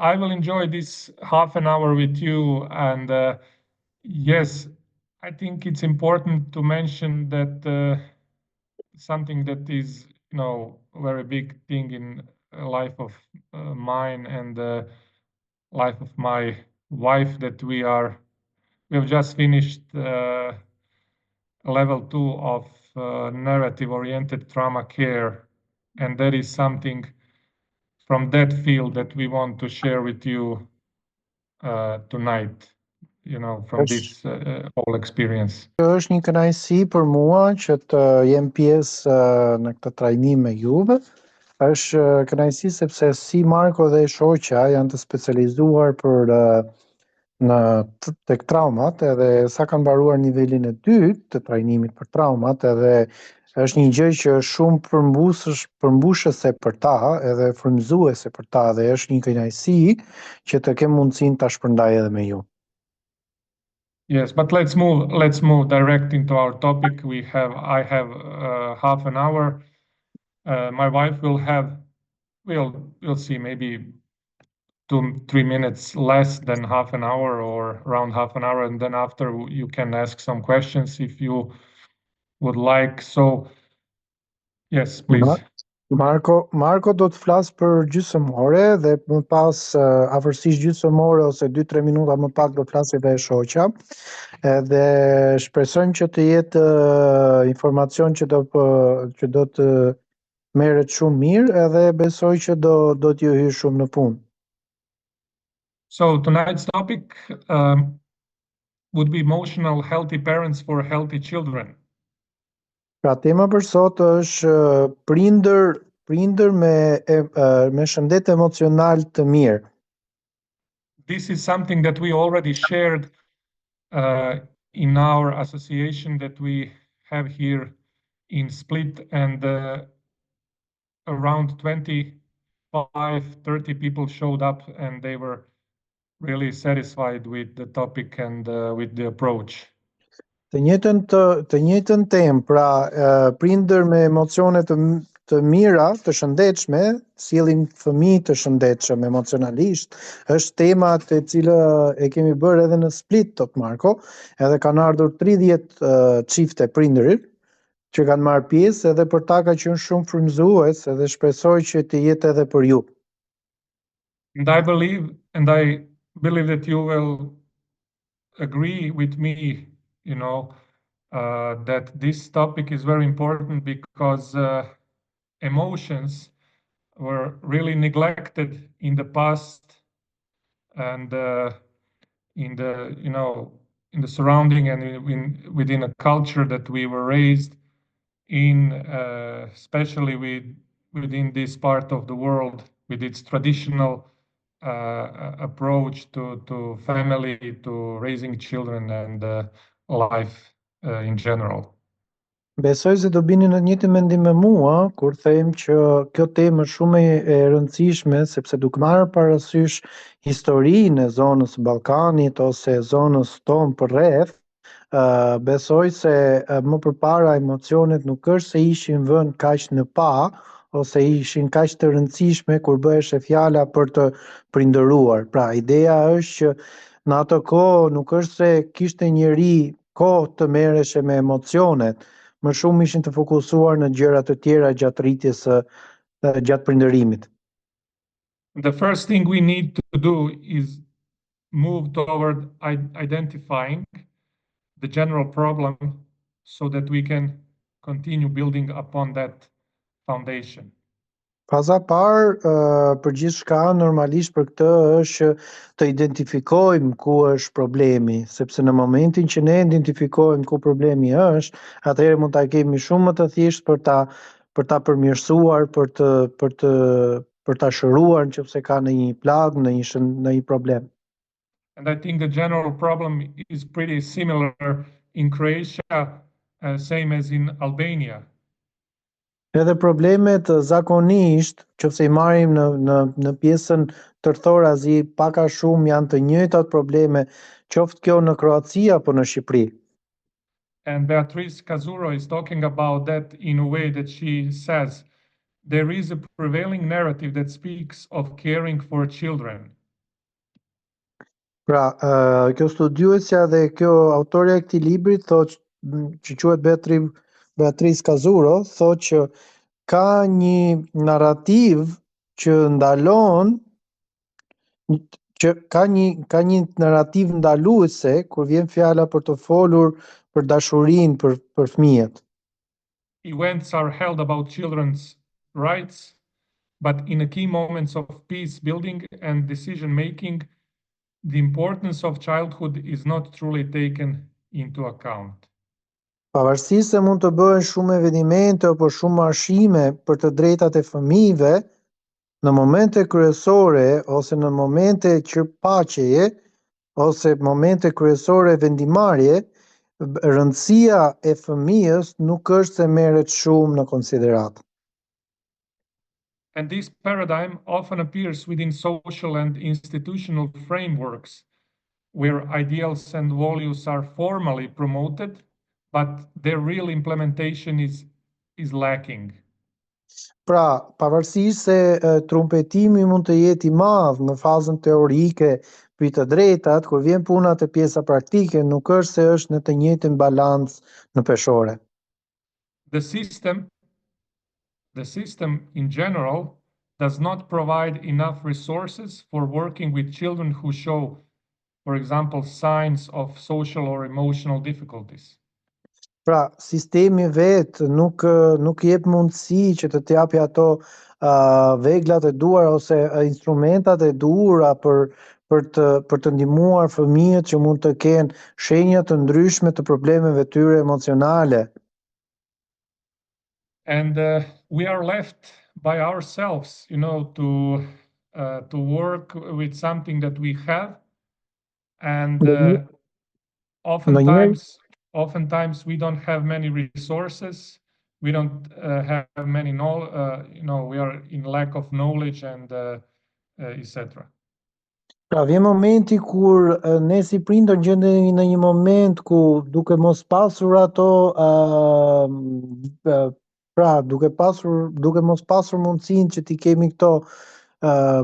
I will enjoy this half an hour with you. And yes, I think it's important to mention that something that is, a very big thing in life of mine and the life of my wife, that we have just finished level 2 of narrative-oriented trauma care, and that is something from that field that we want to share with you tonight, from this whole experience. Është një kënaqësi për mua që të jem pjesë në këtë trajnim me juve. Është kënaqësi sepse si Marko dhe shoqja janë të specializuar tek traumat, edhe sa kanë mbaruar nivelin e dytë të trajnimit për traumat, edhe është një gjë që është shumë përmbushëse për ta, edhe frymëzuese për ta, dhe është një kënaqësi që të kem mundësinë ta shpërndaj edhe me ju. Yes, but let's move direct into our topic. I have half an hour. My wife will have, we'll see, maybe 2-3 minutes less than half an hour, or around half an hour, and then after you can ask some questions if you would like. So, yes, please. Marko do të flas për gjysmëore, dhe më pas afërsisht gjysmëore ose 2-3 minuta më pak do të flasë edhe shoqja. Edhe shpresojmë që të jetë informacion që do të merret shumë mirë, edhe besoj që do t'ju hyjë shumë në punë. So tonight's topic would be emotional healthy parents for healthy children. Pra tema për sot është prindër me shëndet emocional të mirë. This is something that we already shared in our association that we have here in Split, and around 25-30 people showed up, and they were really satisfied with the topic and with the approach. Të njëjtën temë, pra prindër me emocione të mira, të shëndetshme, sjellin fëmijë të shëndetshëm emocionalisht, është tema të cilën e kemi bërë edhe në Split, tot Marko, edhe kanë ardhur 30 çifte prindërit që kanë marrë pjesë, edhe për ta ka qenë shumë frymëzues, edhe shpresoj që të jetë edhe për ju. And I believe that you will agree with me, that this topic is very important, because emotions were really neglected in the past, and in the surrounding and within a culture that we were raised in, especially within this part of the world, with its traditional approach to family, to raising children, and life in general. Besoj se do bini në të njëjtin mendim me mua kur them që kjo temë është shumë e rëndësishme, sepse duke marrë parasysh historinë e zonës së Ballkanit ose zonës tonë përreth, besoj se më përpara emocionet nuk është se ishin vënë kaq në pa, ose ishin kaq të rëndësishme kur bëheshe fjala për të prindëruar. Pra, ideja është që në atë kohë nuk është se kishte njeri kohë të merreshe me emocionet, më shumë ishin të fokusuar në gjëra të tjera gjatë rritjes gjatë prindërimit. The first thing we need to do is move toward identifying the general problem so that we can continue building upon that foundation. Faza parë për gjithçka normalisht për këtë është të identifikojmë ku është problemi, sepse në momentin që ne identifikojmë ku problemi është, atëherë mund ta kemi shumë më të thjeshtë për ta përmirësuar, për ta shëruar nëse ka ndonjë plagë, ndonjë problem. And I think the general problem is pretty similar in Croatia, same as in Albania. Edhe problemet zakonisht, nëse I marrim në pjesën tërthor Azi, pak a shumë janë të njëjtat probleme, qoftë kjo në Kroaci apo në Shqipëri. And Beatrice Kazuro is talking about that in a way that she says there is a prevailing narrative that speaks of caring for children, Pra, kjo studiuesja dhe kjo autorja e këtij libri thotë që quhet Beatrice Kazuro, thotë që ka një narrativ që ndalon që ka një narrativ ndaluese kur vjen fjala për të folur për dashurinë për fëmijët. Events are held about children's rights, but in a key moments of peace building and decision making, the importance of childhood is not truly taken into account. Pavarësisht se mund të bëhen shumë evenimente apo shumë marshime për të drejtat e fëmijëve, në momente kryesore ose në momente qërpaqeje ose momente kryesore vendimarrje, rëndësia e fëmijës nuk është se merret shumë në konsiderat. And this paradigm often appears within social and institutional frameworks where ideals and values are formally promoted, but their real implementation is lacking. Pra, pavarësisht se trumpetimi mund të jetë i madh në fazën teorike për të drejtat, kur vjen puna te pjesa praktike, nuk është se është në të njëjtin balancë në peshore. The system in general does not provide enough resources for working with children who show, for example, signs of social or emotional difficulties. Pra, sistemi vetë nuk jep mundësi që të t'japi ato veglat e duara ose instrumentat e duhura për të ndihmuar fëmijët që mund të kenë shenja të ndryshme të problemeve tyre emocionale. And we are left by ourselves, to work with something that we have, and oftentimes we don't have many resources. We don't have many knowledge. We are in lack of knowledge and etc. Pra, vjen momenti kur ne si prindër gjendemi në një moment ku duke mos pasur ato duke mos pasur mundësinë që t'i kemi këto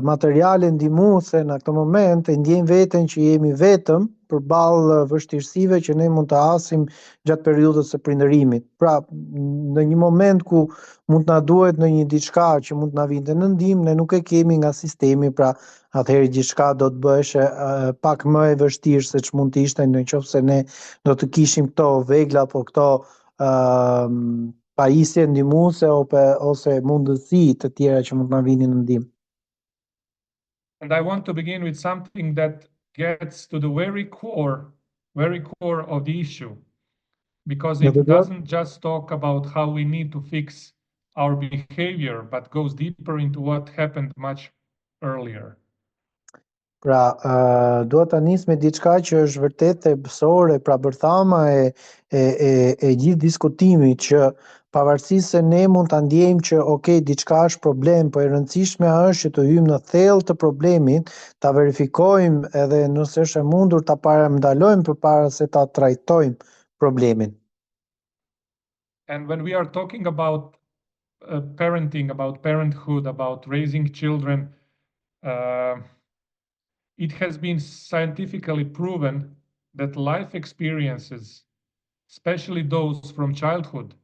materiale ndihmuese në këtë moment, e ndjejmë veten që jemi vetëm përballë vështirësive që ne mund të hasim gjatë periudhës së prindërimit. Pra, në një moment ku mund të na duhet në një diçka që mund të na vinte në ndihmë, ne nuk e kemi nga sistemi, pra atëherë gjithçka do të bëhej pak më e vështirë se ç'mund të ishte nëse ne do të kishim këto vegla apo këto pajisje ndihmuese ose mundësi të tjera që mund të na vinin në ndihmë. And I want to begin with something that gets to the very core of the issue, because it doesn't just talk about how we need to fix our behavior, but goes deeper into what happened much earlier. Pra, dua ta nis me diçka që është vërtet thelbësore, pra bërthama e gjithë diskutimit, që pavarësisht se ne mund ta ndjejmë që okay, diçka është problem, po e rëndësishme është që të hyjmë në thellë të problemit, ta verifikojmë edhe nëse është e mundur ta parandalojmë përpara se ta trajtojmë problemin. And when we are talking about parenting, about parenthood, about raising children, it has been scientifically proven that life experiences, especially those from childhood.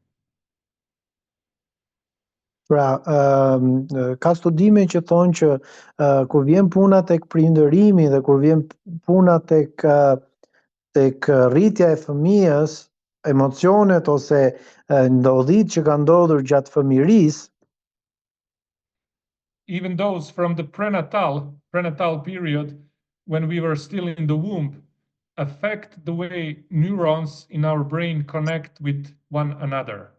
Pra, ka studime që thonë që kur vjen puna tek prindërimi dhe kur vjen puna tek rritja e fëmijës, emocionet ose ndodhit që kanë ndodhur gjatë fëmirisë, even those from the prenatal period when we were still in the womb, affect the way neurons in our brain connect with one another.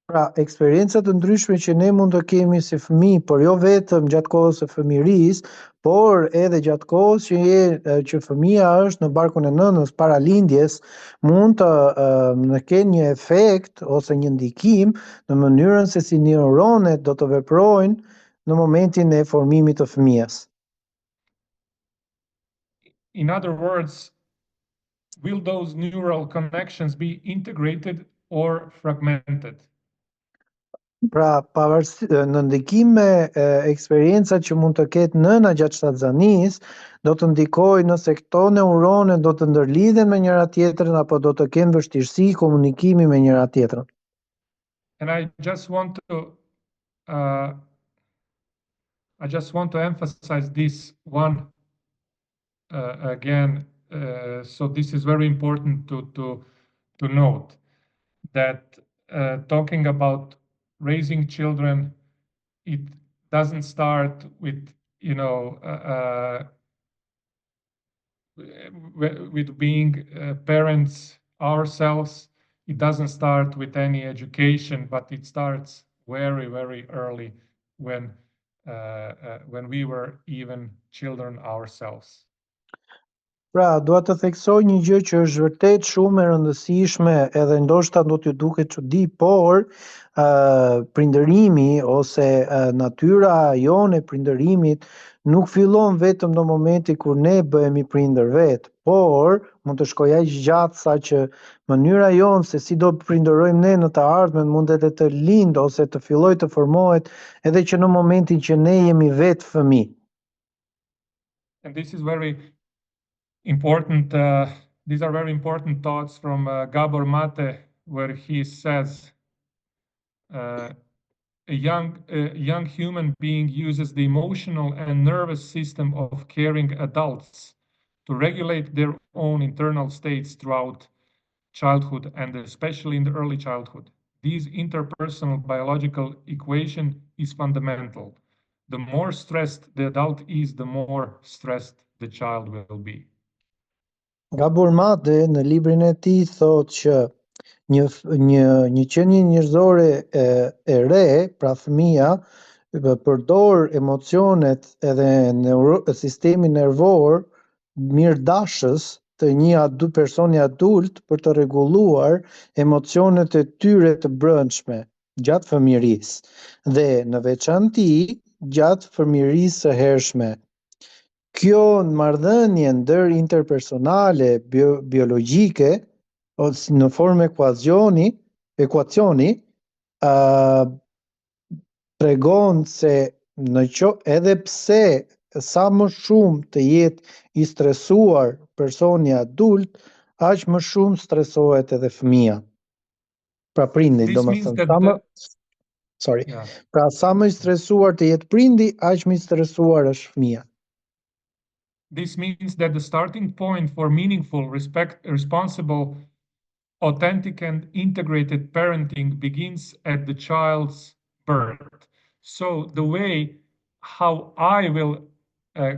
Pra, eksperiencat të ndryshme që ne mund të kemi si fëmijë, por jo vetëm gjatë kohës së fëmirisë, por edhe gjatë kohës që fëmia është në barkun e nënës para lindjes, mund të kenë një efekt ose një ndikim në mënyrën se si neuronet do të veprojnë në momentin e formimit të fëmijës. In other words, will those neural connections be integrated or fragmented? Pra, në ndikim me eksperiencat që mund të ketë nëna gjatë shtatzanisë, do të ndikojë nëse këto neurone do të ndërlidhen me njëra tjetrën apo do të kenë vështirësi komunikimi me njëra tjetrën. And uh, I just want to emphasize this one again. So this is very important to note that talking about raising children, it doesn't start with, with being parents ourselves. It doesn't start with any education, but it starts very, very early when we were even children ourselves. Pra, dua të theksoj një gjë që është vërtet shumë e rëndësishme, edhe ndoshta do t'ju duket çudi, por prindërimi ose natyra jone e prindërimit nuk fillon vetëm në momenti kur ne bëhemi prindër vet, por mund të shkojë aq gjatë sa që mënyra jonë se si do prindërojmë ne në të ardhmen mund edhe të lindë ose të fillojë të formohet edhe që në momentin që ne jemi vetë fëmijë. And this is very important. These are very important thoughts from Gabor Mate, where he says, a young human being uses the emotional and nervous system of caring adults to regulate their own internal states throughout childhood and especially in the early childhood. This interpersonal biological equation is fundamental. The more stressed the adult is, the more stressed the child will be. Gabor Mate në librin e tij thotë që një qenie njerëzore e re, pra fëmia, përdor emocionet edhe sistemin nervor mirëdashës të një personi adult për të rregulluar emocionet e tyre të brendshme gjatë fëmijërisë dhe në veçanti gjatë fëmijërisë së hershme. Kjo marrëdhënie ndër interpersonale biologjike ose në formë ekuacioni tregon se edhe pse sa më shumë të jetë i stresuar personi adult, aq më shumë stresohet edhe fëmia. Pra prindi, domethënë Pra sa më i stresuar të jetë prindi, aq më i stresuar është fëmia. This means that the starting point for meaningful, responsible, authentic and integrated parenting begins at the child's birth. So the way how I will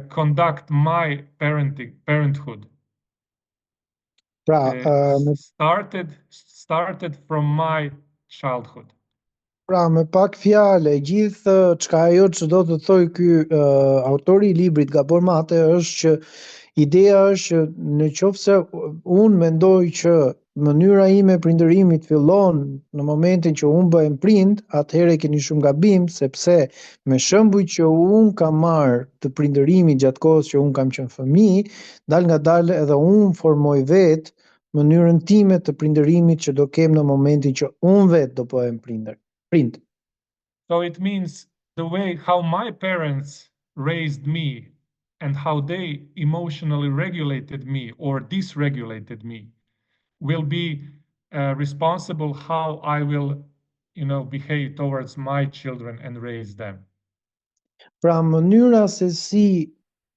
conduct my parenthood started from my childhood. Pra, me pak fjalë, gjithë çka ajo që do të thoj ky autori i librit Gabor Mate është që ideja është që në qoftë se unë mendoj që mënyra ime e prindërimit fillon në momentin që unë bëhem prind, atëherë keni shumë gabim, sepse me shembuj që unë kam marrë të prindërimit gjatë kohës që unë kam qenë fëmijë, dal ngadalë edhe unë formoj vetë mënyrën time të prindërimit që do kem në momentin që unë vetë do bëhem prind. So it means the way how my parents raised me and how they emotionally regulated me or dysregulated me will be responsible how I will, behave towards my children and raise them. Pra mënyra se si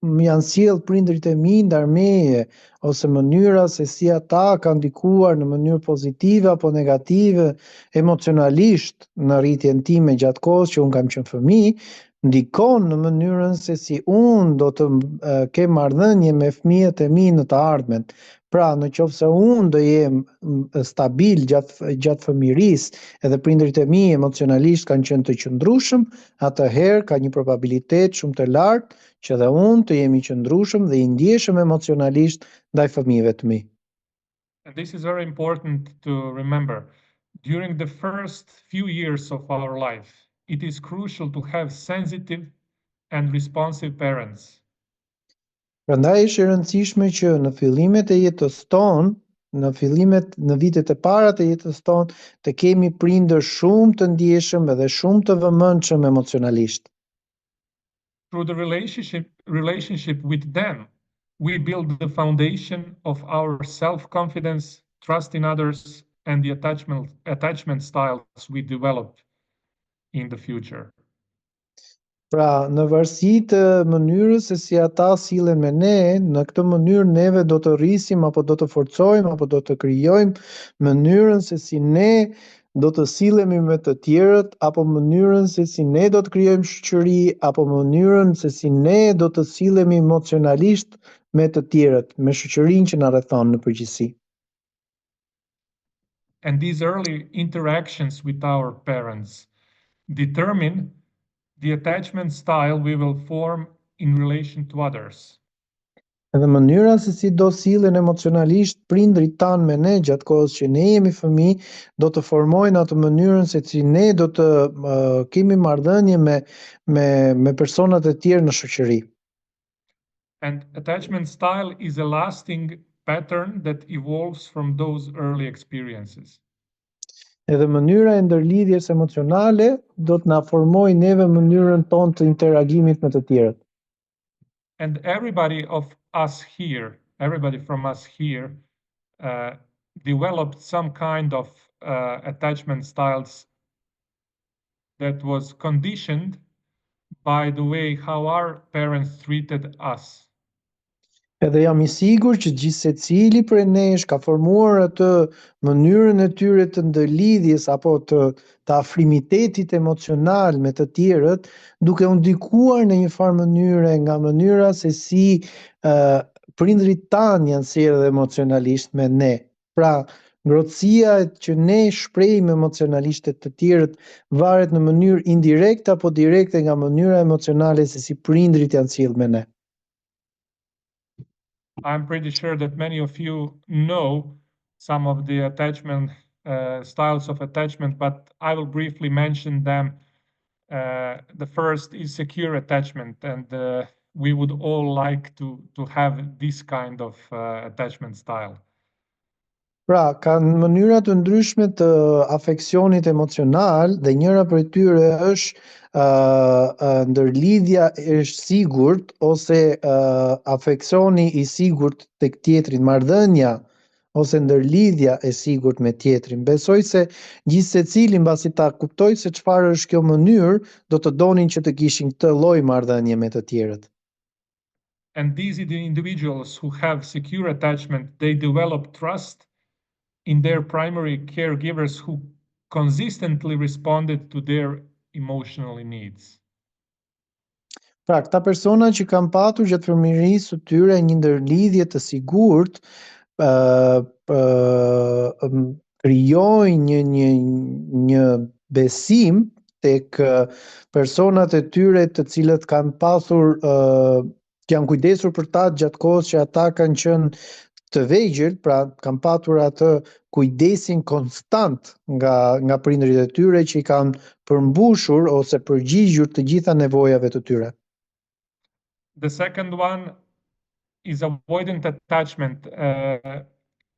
më janë sjell prindrit e mi ndar meje, ose mënyra se si ata kanë ndikuar në mënyrë pozitive apo negative emocionalisht në rritjen time gjatë kohës që unë kam qenë fëmijë, ndikon në mënyrën se si unë do të kem marrëdhënie me fëmijët e mi në të ardhmen. Pra, në qoftë se unë do jem stabil gjatë fëmijërisë edhe prindërit e mi emocionalisht kanë qenë të qëndrueshëm, atëherë ka një probabilitet shumë të lartë që edhe unë të jemi qëndrueshëm dhe i ndjeshëm emocionalisht ndaj fëmijëve të mi. And this is very important to remember. During the first few years of our life, it is crucial to have sensitive and responsive parents. Prandaj është e rëndësishme që në fillimet e jetës tonë në në vitet e para të jetës tonë, të kemi prindër shumë të ndjeshëm edhe shumë të vëmendshëm emocionalisht. Through the relationship with them, we build the foundation of our self-confidence, trust in others, and the attachment styles we develop in the future. Pra, në varësi të mënyrës se si ata sillen me ne, në këtë mënyrë neve do të rrisim apo do të forcojmë apo do të krijojmë mënyrën se si ne do të sillemi me të tjerët apo mënyrën se si ne do të krijojmë shoqëri apo mënyrën se si ne do të sillemi emocionalisht me të tjerët, me shoqërinë që na rrethon në përgjithësi. And these early interactions with our parents determine the attachment style we will form in relation to others. Edhe mënyra se si do sillen emocionalisht prindrit tanë me ne gjatë kohës që ne jemi fëmijë, do të formojnë atë mënyrën se si ne do të kemi marrëdhënie me personat e tjerë në shoqëri. And attachment style is a lasting pattern that evolves from those early experiences. Edhe mënyra e ndërlidhjes emocionale do të na formojë neve mënyrën tonë të interagimit me të tjerët. And everybody from us here, developed some kind of attachment styles that was conditioned by the way how our parents treated us. Edhe jam I sigurt që gjithsecili prej nesh ka formuar atë mënyrën e tyre të ndërlidhjes apo të afrimitetit emocional me të tjerët, duke u ndikuar në një farë mënyre nga mënyra se si prindrit tanë janë sjellë emocionalisht me ne. Pra, ngrohtësia që ne shprehim emocionalisht të tjerët varet në mënyrë indirekte apo direkte nga mënyra emocionale se si prindrit janë sjellë me ne. I'm pretty sure that many of you know some of the attachment styles of attachment, but I will briefly mention them. The first is secure attachment, and we would all like to have this kind of attachment style. Pra, kanë mënyra të ndryshme të afeksionit emocional dhe njëra prej tyre është ndërlidhja e sigurt ose afeksioni I sigurt tek tjetri, marrëdhënia ose ndërlidhja e sigurt me tjetrin. Besoj se gjithsecili mbasi ta kuptoj se çfarë është kjo mënyrë, do të donin që të kishin këtë lloj marrëdhënie me të tjerët. And these individuals who have secure attachment, they develop trust in their primary caregivers who consistently responded to their emotional needs. Pra, këta persona që kanë patur gjatë fëmijërisë së tyre një ndërlidhje të sigurt, krijojnë një besim tek personat e tyre të cilët kanë pasur janë kujdesur për ta gjatë kohës që ata kanë qenë të vegjël, pra kanë patur atë kujdesin konstant nga prindërit e tyre që I kanë përmbushur ose përgjigjur të gjitha nevojave të tyre. The second one is avoidant attachment.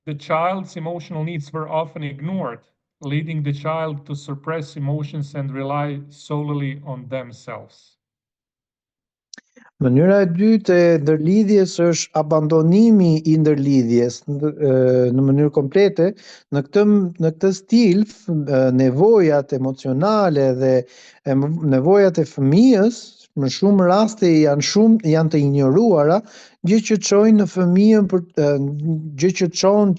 The child's emotional needs were often ignored, leading the child to suppress emotions and rely solely on themselves. Mënyra e dytë e ndërlidhjes është abandonimi I ndërlidhjes në mënyrë komplete. Në këtë stil, nevojat emocionale dhe nevojat e fëmijës në shumë raste janë të injoruara, gjë që çojnë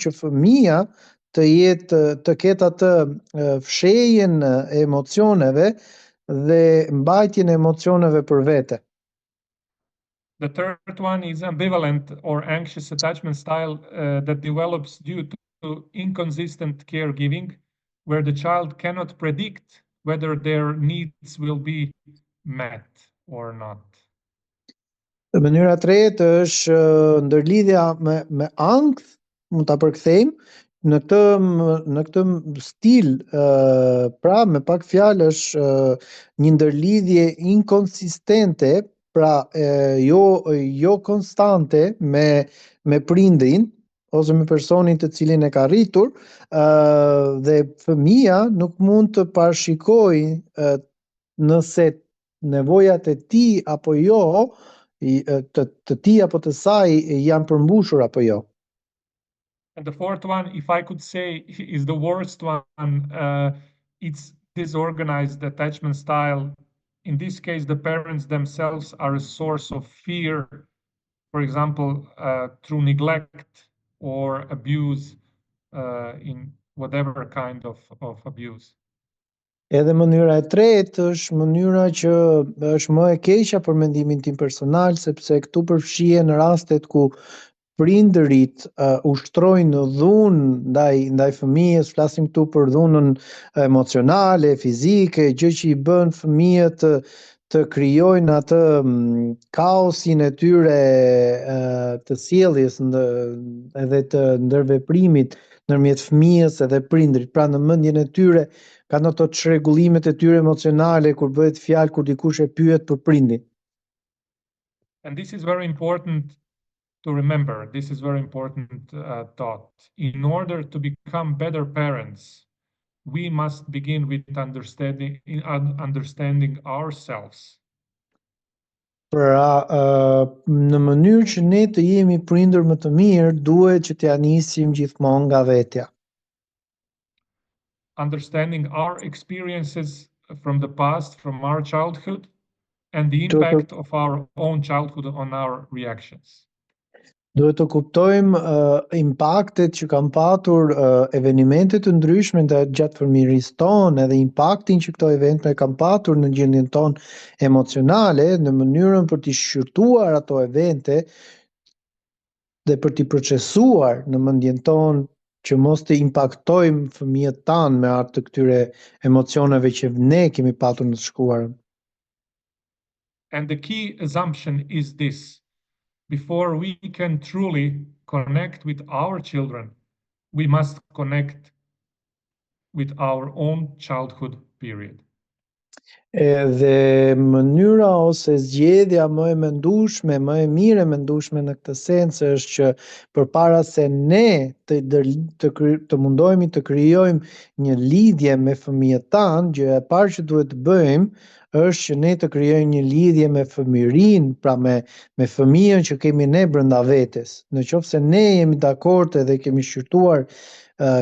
që fëmia të ketë atë fshehjen e emocioneve dhe mbajtjen e emocioneve për vete. The third one is ambivalent or anxious attachment style that develops due to inconsistent caregiving, where the child cannot predict whether their needs will be met or not. Mënyra e tretë është ndërlidhja me ankth, mund ta përkthejmë në këtë stil, pra me pak fjalë është një ndërlidhje inkonsistente, pra jo konstante me prindrin ose me personin të cilin e ka rritur, dhe fëmia nuk mund të parashikojë nëse nevojat e tij apo jo, të tij apo të saj janë përmbushur apo jo. And the fourth one, if I could say, is the worst one. It's disorganized attachment style. In this case, the parents themselves are a source of fear, for example, through neglect or abuse, in whatever kind of abuse. Edhe mënyra e tretë është mënyra që është më e keqja për mendimin tim personal, sepse këtu përfshihen rastet ku prindërit ushtrojnë dhunë ndaj fëmijës, flasim këtu për dhunën emocionale, fizike, gjë që i bën fëmijët të krijojnë atë kaosin e tyre të sjelljes edhe të ndërveprimit ndërmjet fëmijës edhe prindrit. Pra në mendjen e tyre kanë ato çrregullimet e tyre emocionale kur bëhet fjalë kur dikush e pyet për prindin. And this is very important to remember. This is very important thought. In order to become better parents, we must begin with understanding ourselves. Pra, në mënyrë që ne të jemi prindër më të mirë, duhet që t'ja nisim gjithmonë nga vetja. Understanding our experiences from the past, from our childhood, and the impact of our own childhood on our reactions. Duhet të kuptojmë impaktet që kanë patur evente të ndryshme gjatë fëmijërisë tonë edhe impaktin që këto evente kanë patur në gjendjen tonë emocionale, në mënyrën për t'i shqyrtuar ato evente dhe për t'i procesuar në mendjen tonë që mos të impaktojmë fëmijët tanë me anë të këtyre emocioneve që ne kemi patur në të shkuarën. And the key assumption is this. Before we can truly connect with our children, we must connect with our own childhood period. Edhe mënyra ose zgjedhja më e mendueshme, më e mirë e mendueshme në këtë sens është që përpara se ne të mundohemi të krijojmë një lidhje me fëmijët tanë, gjëja e parë që duhet të bëjmë është që ne të krijojmë një lidhje me fëmijërinë, pra me fëmijën që kemi ne brenda vetes. Nëse ne jemi dakord edhe kemi shqyrtuar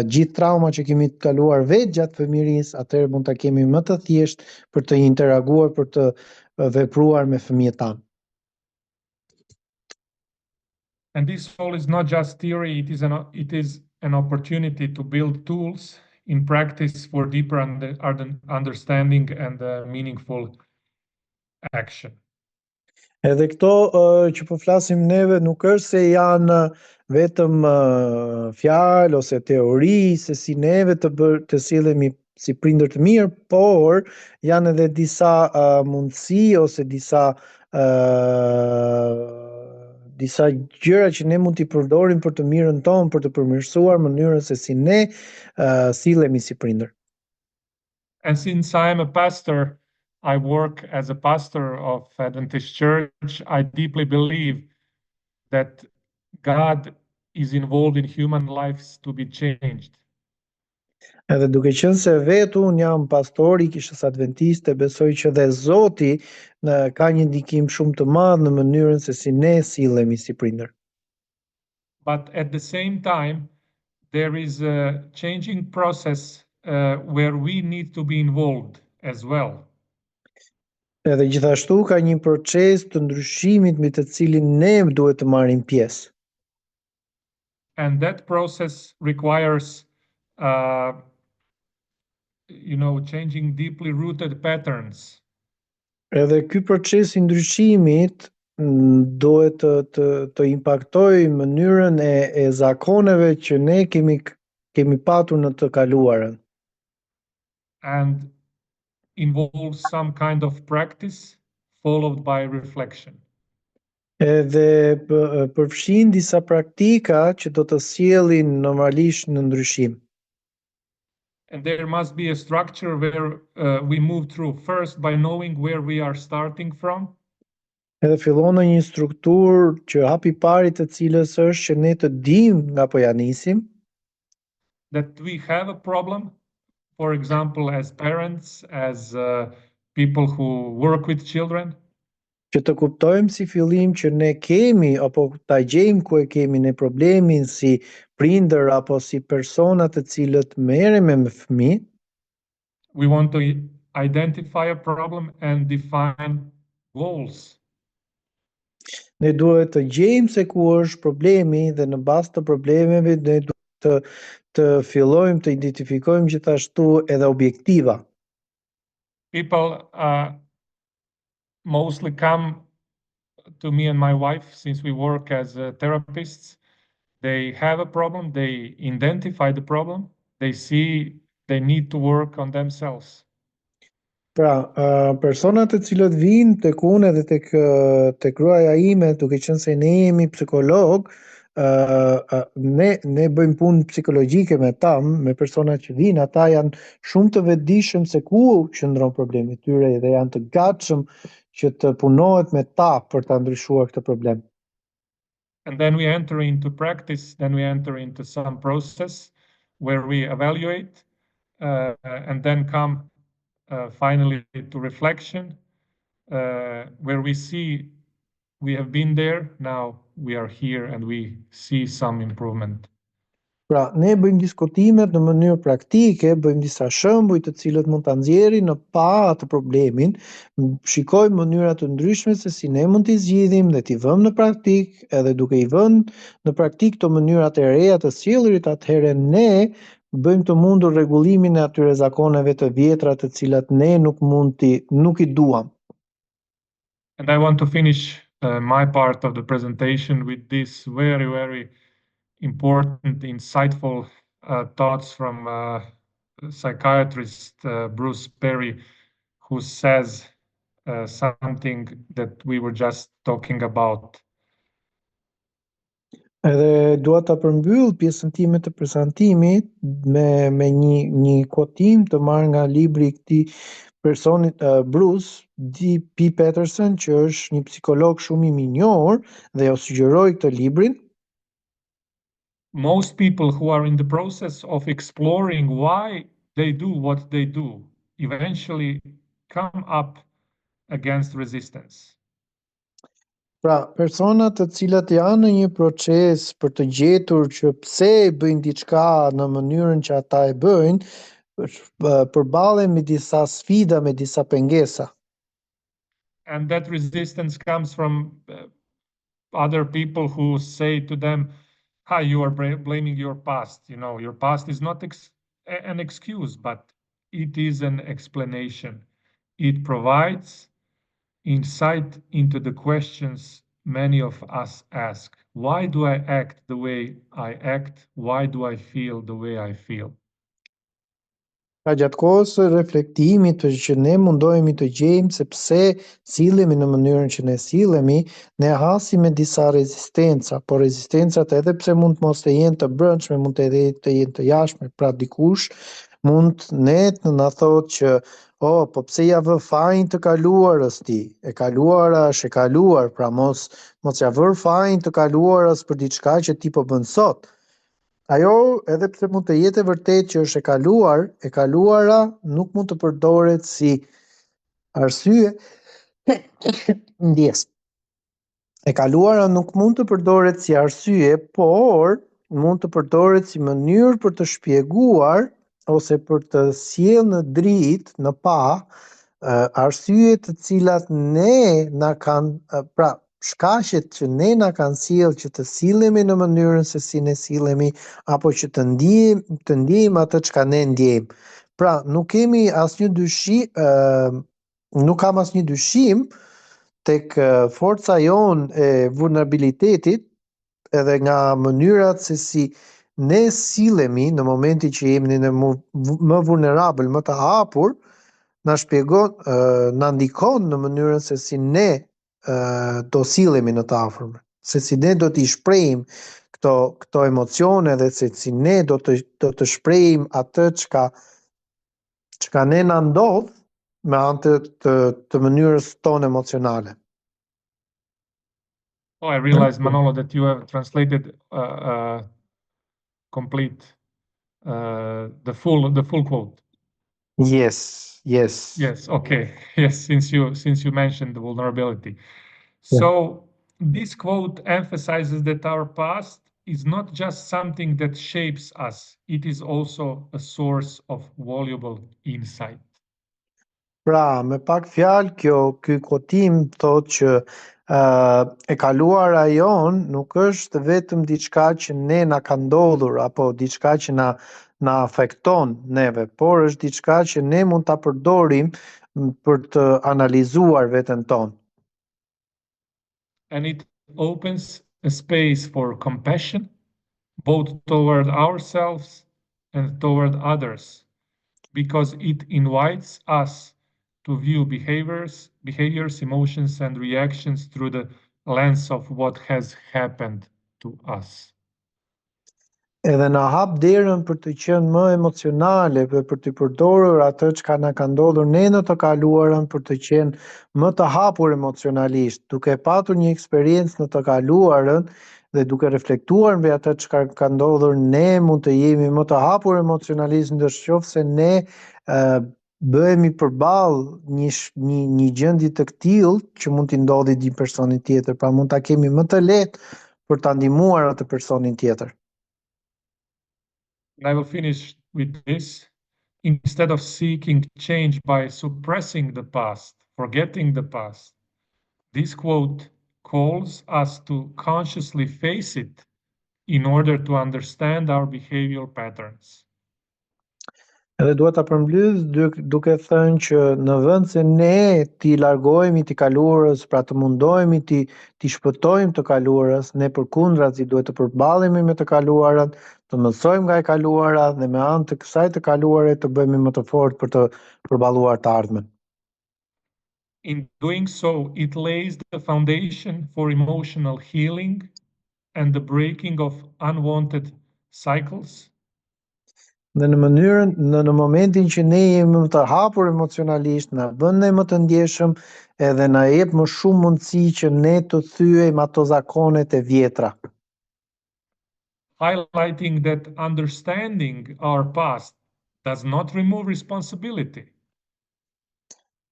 gjithë trauma që kemi të kaluar vetë gjatë fëmijërisë, atëherë mund ta kemi më të thjeshtë për të interaguar, për të vepruar me fëmijët tanë. And this all is not just theory, it is an opportunity to build tools in practice for deeper understanding and meaningful action. Edhe këto që po flasim neve nuk është se janë vetëm fjalë ose teori se si neve të sillemi si prindër të mirë, por janë edhe disa mundësi ose disa gjëra që ne mund t'i përdorim për të mirën tonë, për të përmirësuar mënyrën se si ne sillemi si prindër. And since I am a pastor, I work as a pastor of Adventist Church. I deeply believe that God is involved in human lives to be changed. Edhe duke qenë se vetë unë jam pastor i kishës adventiste, besoj që dhe Zoti ka një ndikim shumë të madh në mënyrën se si ne sillemi si prindër. But at the same time, there is a changing process where we need to be involved as well. Edhe gjithashtu ka një proces të ndryshimit mbi të cilin ne duhet të marrim pjesë. And that process requires changing deeply rooted patterns. Edhe ky proces I ndryshimit duhet të impaktojë mënyrën e zakoneve që ne kemi patur në të kaluarën. And involves some kind of practice followed by reflection. Edhe përfshin disa praktika që do të sjellin normalisht në ndryshim. And there must be a structure where we move through first by knowing where we are starting from. Edhe fillon në një strukturë që hapi pari të cilës është që ne të dim nga po ja nisim, that we have a problem, for example, as parents, as people who work with children, që të kuptojmë si fillim që ne kemi apo ta gjejmë ku e kemi ne problemin si prindër apo si persona të cilët merrem me fëmijë. we want to identify a problem and define goals. Ne duhet të gjejmë se ku është problemi dhe në bazë të problemeve ne duhet të fillojmë të identifikojmë gjithashtu edhe objektiva. People mostly come to me and my wife, since we work as therapists. They have a problem, they identify the problem, they see they need to work on themselves. Pra, personat të cilët vinë tek unë edhe tek gruaja ime, duke qenë se ne jemi psikolog, ne bëjmë punë psikologjike me ta, me personat që vinë, ata janë shumë të vetëdijshëm se ku qëndron problemi i tyre dhe janë të gatshëm që të punohet me ta për ta ndryshuar këtë problem. And then we enter into practice, then we enter into some process where we evaluate and then come finally to reflection, where we see we have been there, now we are here and we see some improvement. Pra, ne bëjmë diskutimet në mënyrë praktike, bëjmë disa shembuj të cilët mund ta nxjerrin në pa atë problemin, shikojmë mënyra të ndryshme se si ne mund t'i zgjidhim dhe t'i vëmë në praktik, edhe duke i vënë në praktik këto mënyrat e reja të sjelljes, atëherë ne bëjmë të mundur rregullimin e atyre zakoneve të vjetra të cilat ne nuk i duam. And I want to finish my part of the presentation with this very, very important, insightful thoughts from psychiatrist Bruce Perry, who says something that we were just talking about. Edhe dua ta përmbyll pjesën time të prezantimit me një kotim të marrë nga libri i këtij personit Bruce D.P. Peterson, që është një psikolog shumë i minjor dhe jo sugjeroi këtë librin. Most people who are in the process of exploring why they do what they do eventually come up against resistance. Pra, personat të cilat janë në një proces për të gjetur që pse bëjnë diçka në mënyrën që ata e bëjnë, përballen me disa sfida, me disa pengesa. And that resistance comes from other people who say to them, "Hi, you are blaming your past. You know, your past is not an excuse, but it is an explanation. It provides insight into the questions many of us ask. Why do I act the way I act? Why do I feel the way I feel?" Pra, gjatë kohës së reflektimit që ne mundohemi të gjejmë se pse sillemi në mënyrën që ne sillemi, ne hasim me disa rezistenca, por rezistencat edhe pse mund të mos të jenë të brendshme, mund të jenë të jashtme. Pra, dikush mund të na thotë që po pse ja vë fajin të kaluarës ti? E kaluara është e kaluar, pra mos ja vër fajin të kaluarës për diçka që ti po bën sot. Ajo, edhe pse mund të jetë e vërtet që është e kaluara nuk mund të përdoret si arsye ndjes. E kaluara nuk mund të përdoret si arsye, por mund të përdoret si mënyrë për të shpjeguar ose për të sjellë në dritë, në pa, arsye të cilat ne na kanë, pra shkaqet që ne na kanë sjellë që të sillemi në mënyrën se si ne sillemi apo që të ndjejmë atë çka ne ndjejmë. Pra, nuk kam asnjë dyshim tek forca jonë e vulnerabilitetit edhe nga mënyrat se si ne sillemi në momentin që jemi më vulnerabël, më të hapur, na shpjegon, na ndikon në mënyrën se si ne do sillemi në të afërmen, se si ne do t'i shprehim këto emocione dhe se si ne do të shprehim atë çka ne na ndodh me anë të mënyrës tonë emocionale. Oh, I realized, Manolo, that you have translated complete the full quote. Yes, yes. Yes, okay. Yes, since you mentioned the vulnerability. Yeah. So this quote emphasizes that our past is not just something that shapes us, it is also a source of valuable insight. Pra, me pak fjalë, ky quotim thotë që e kaluara jon nuk është vetëm diçka që ne na ka ndodhur apo diçka që na afekton neve, por është diçka që ne mund ta përdorim për të analizuar veten tonë. And it opens a space for compassion, both toward ourselves and toward others, because it invites us to view behaviors, emotions, and reactions through the lens of what has happened to us. Edhe na hap derën për të qenë më emocionale dhe për të përdorur atë çka na ka ndodhur ne në të kaluarën për të qenë më të hapur emocionalisht, duke patur një eksperiencë në të kaluarën dhe duke reflektuar mbi atë çka ka ndodhur, ne mund të jemi më të hapur emocionalisht ndërsa ne bëhemi përballë një gjendje të tillë që mund t'i ndodhi një personi tjetër, pra mund ta kemi më të lehtë për ta ndihmuar atë personin tjetër. And I will finish with this. Instead of seeking change by suppressing the past, forgetting the past, this quote calls us to consciously face it in order to understand our behavioral patterns. Edhe dua ta përmbledh duke thënë që në vend se ne t'i largohemi t'i kaluarës, pra të mundohemi t'i shpëtojmë të kaluarës, ne përkundrazi duhet të përballemi me të kaluarën, të mësojmë nga e kaluara dhe me anë të kësaj të kaluare të bëhemi më të fortë për të përballuar të ardhmen. In doing so, it lays the foundation for emotional healing and the breaking of unwanted cycles. Dhe në momentin që ne jemi më të hapur emocionalisht, na bën ne më të ndjeshëm edhe na jep më shumë mundësi që ne të thyejmë ato zakonet e vjetra. Highlighting that understanding our past does not remove responsibility.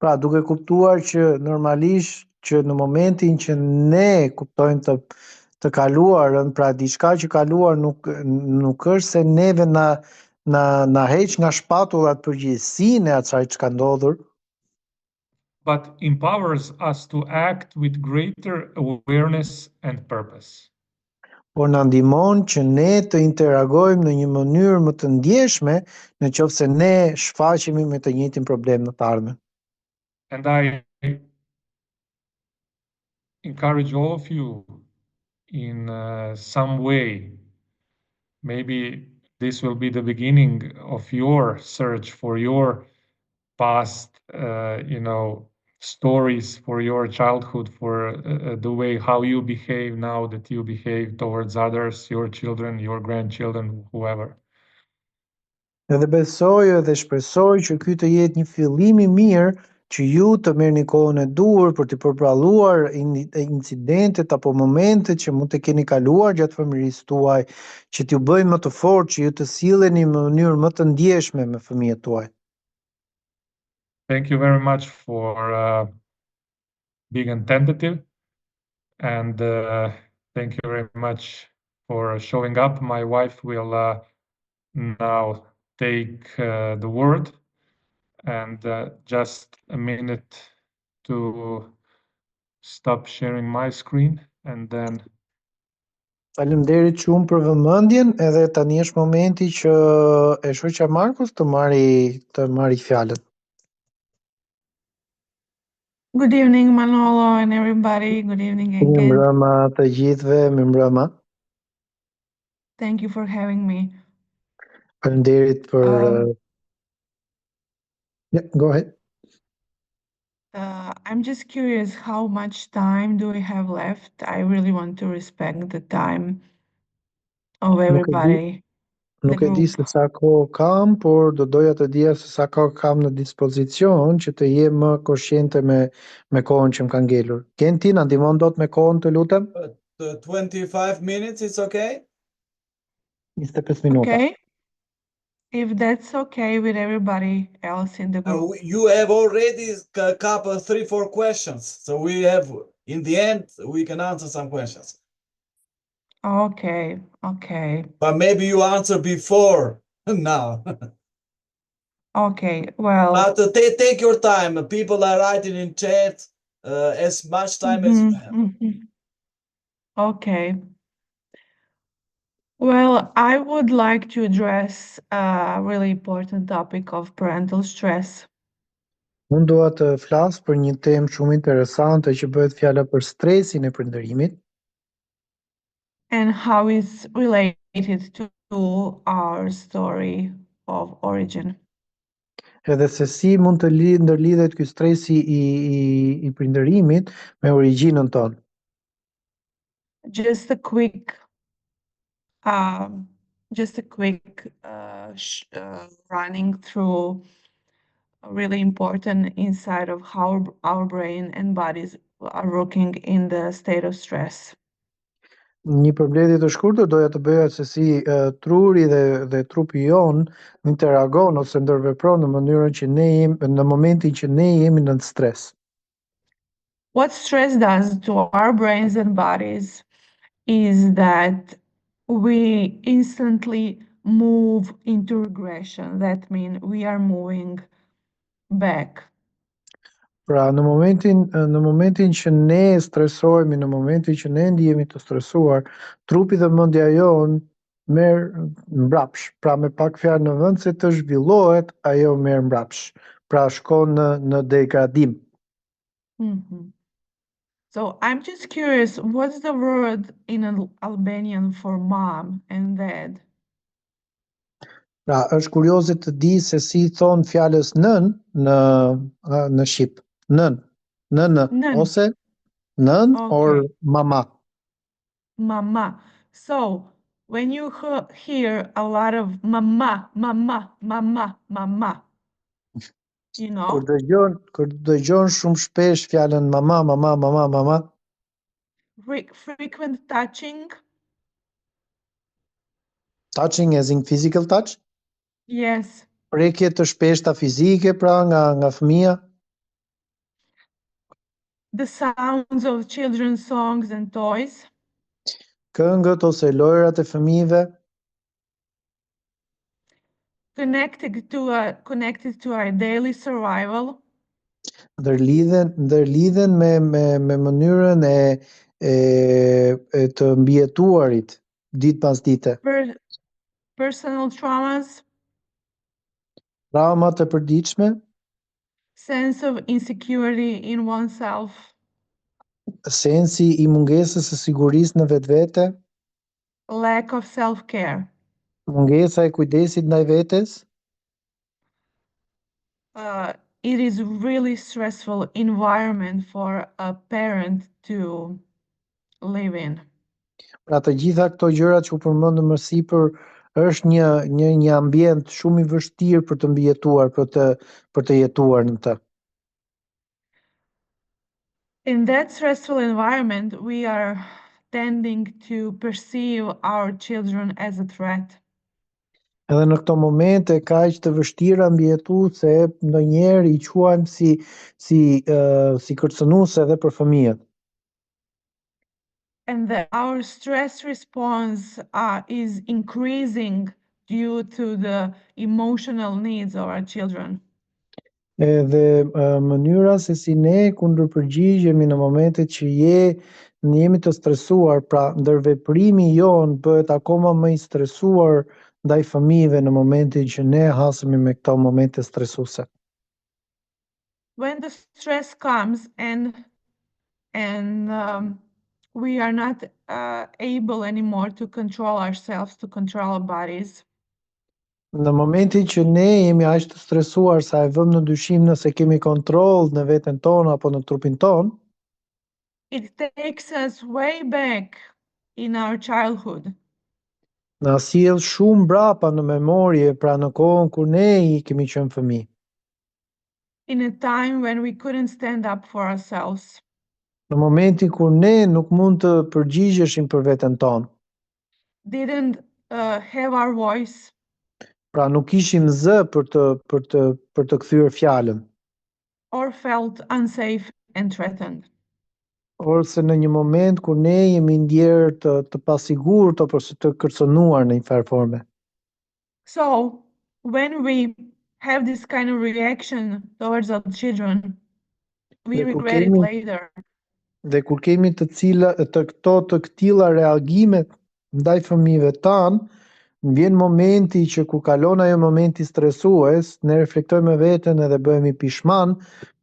Pra, duke kuptuar që normalisht që në momentin që ne kuptojmë të kaluarën, pra diçka që kaluar nuk është se neve na heq nga shpatullat përgjegjësinë e asaj çka ndodhur, but empowers us to act with greater awareness and purpose. por na ndihmon që ne të interagojmë në një mënyrë më të ndjeshme nëse ne shfaqemi me të njëjtin problem në të ardhmen. And I encourage all of you in some way, maybe this will be the beginning of your search for your past, stories for your childhood, for the way how you behave now that you behave towards others, your children, your grandchildren, whoever. Edhe besoj edhe shpresoj që ky të jetë një fillim i mirë që ju të merrni kohën e duhur për të përballuar incidentet apo momentet që mund të keni kaluar gjatë fëmijërisë tuaj, që t'ju bëjnë më të fortë, që ju të silleni në mënyrë më të ndjeshme me fëmijët tuaj. Thank you very much for being attentive, and thank you very much for showing up. My wife will now take the word, and just a minute to stop sharing my screen, and then Faleminderit shumë për vëmendjen, edhe tani është momenti që e shoqja Markus të marri fjalën. Good evening, Manolo and everybody. Good evening again. Mirëmbrëma të gjithëve, mirëmbrëma. Thank you for having me. Faleminderit për Yeah, go ahead. I'm just curious, how much time do we have left? I really want to respect the time of everybody. Nuk e di group. se sa kohë kam, por do doja të dija se sa kohë kam në dispozicion që të jem më koshjente me kohën që më ka ngelur. Kenti, na ndihmon dot me kohën, të lutem? 25 minutes, it's okay? 25 minuta. Okay? If that's okay with everybody else in the group. You have already a couple, 3-4 questions. So we have, in the end, we can answer some questions. Okay. But maybe you answer before now. Okay, well, But take your time. People are writing in chat as much time as you have. Okay. Well, I would like to address a really important topic of parental stress. Unë dua të flas për një temë shumë interesante që bëhet fjala për stresin e prindërimit And how it's related to our story of origin. edhe se si mund të ndërlidhet ky stresi i prindërimit me origjinën tonë. Just a quick running through a really important insight of how our brain and bodies are working in the state of stress. Një përmbledhje të shkurtër doja të bëja se si truri dhe trupi jon interagon ose ndërvepron në mënyrën që ne jemi në momentin që ne jemi në stres. What stress does to our brains and bodies is that we instantly move into regression. That means we are moving back. Pra në momentin që ne stresohemi, në momentin që ne ndihemi të stresuar, trupi dhe mendja jon merr mbrapsh. Pra me pak fjalë, në vend se të zhvillohet, ajo merr mbrapsh. Pra shkon në degradim. Mhm. So I'm just curious, what's the word in Albanian for mom and dad? Pra është kurioze të di se si thon fjalës nën në shqip. Nën. Nën. Ose nën or Okay. mama. Mama. So when you hear a lot of mama, you know, Kur dëgjon shumë shpesh fjalën mama, frequent touching, touching as in physical touch, yes, prekje të shpeshta fizike pra nga fëmia, the sounds of children's songs and toys, këngët ose lojrat e fëmijëve, connected to our daily survival, ndërlidhen me mënyrën e të mbijetuarit ditë pas dite. personal traumas, Traumat e përditshme, sense of insecurity in oneself, sensi i mungesës së sigurisë në vetvete, lack of self-care. mungesa e kujdesit ndaj vetes. It is really stressful environment for a parent to live in. Pra të gjitha këto gjërat që u përmendëm më sipër është një ambient shumë i vështirë për të mbijetuar, për të jetuar në të. In that stressful environment, we are tending to perceive our children as a threat. Edhe në këto momente kaq të vështira mbijetuese, ndonjëherë I quajmë si kërcënuese edhe për fëmijët. And our stress response is increasing due to the emotional needs of our children. Edhe mënyra se si ne kundërpërgjigjemi në momentet që jemi të stresuar, pra ndërveprimi jon bëhet akoma më I stresuar ndaj fëmijëve në momentin që ne hasemi me këto momente stresuese. When the stress comes and we are not able anymore to control ourselves, to control our bodies. Në momentin që ne jemi aq të stresuar sa e vëmë në dyshim nëse kemi kontroll në veten tonë apo në trupin tonë, it takes us way back in our childhood. Na sjell shumë mbrapa në memorje, pra në kohën kur ne I kemi qenë fëmijë. in a time when we couldn't stand up for ourselves. Në momentin kur ne nuk mund të përgjigjeshim për veten tonë, Didn't have our voice, pra nuk kishim zë për të kthyer fjalën, or felt unsafe and threatened. ose në një moment kur ne jemi ndjerë të pasigurt apo të kërcënuar në një farë forme. So when we have this kind of reaction towards our children, we Dhe kur regret it kemi- later. Dhe kur kemi të këtilla reagime ndaj fëmijëve tanë, vjen momenti që kur kalon ajo momenti stresues, ne reflektojmë me veten edhe bëhemi pishman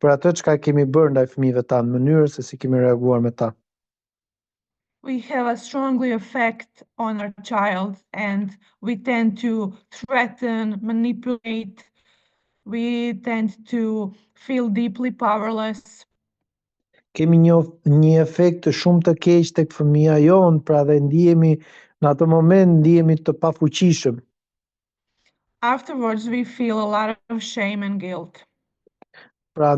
për atë çka kemi bërë ndaj fëmijëve tanë, mënyrën se si kemi reaguar me ta. We have a strongly effect on our child, and we tend to threaten, manipulate. We tend to feel deeply powerless. Kemi një efekt të shumë të keq tek fëmia jonë, pra dhe në atë moment ndihemi të pafuqishëm. Afterwards, we feel a lot of shame and guilt. Pra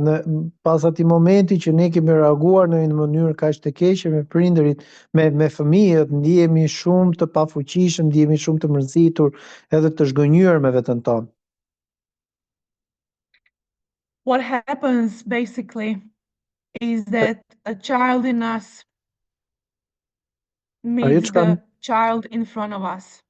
pas atij momenti që ne kemi reaguar në një mënyrë kaq të keqe me prindërit, me fëmijët, ndihemi shumë të pafuqishëm, ndihemi shumë të mërzitur edhe të zhgënjur me veten tonë. What happens basically is that a child in us meets the child in front of us.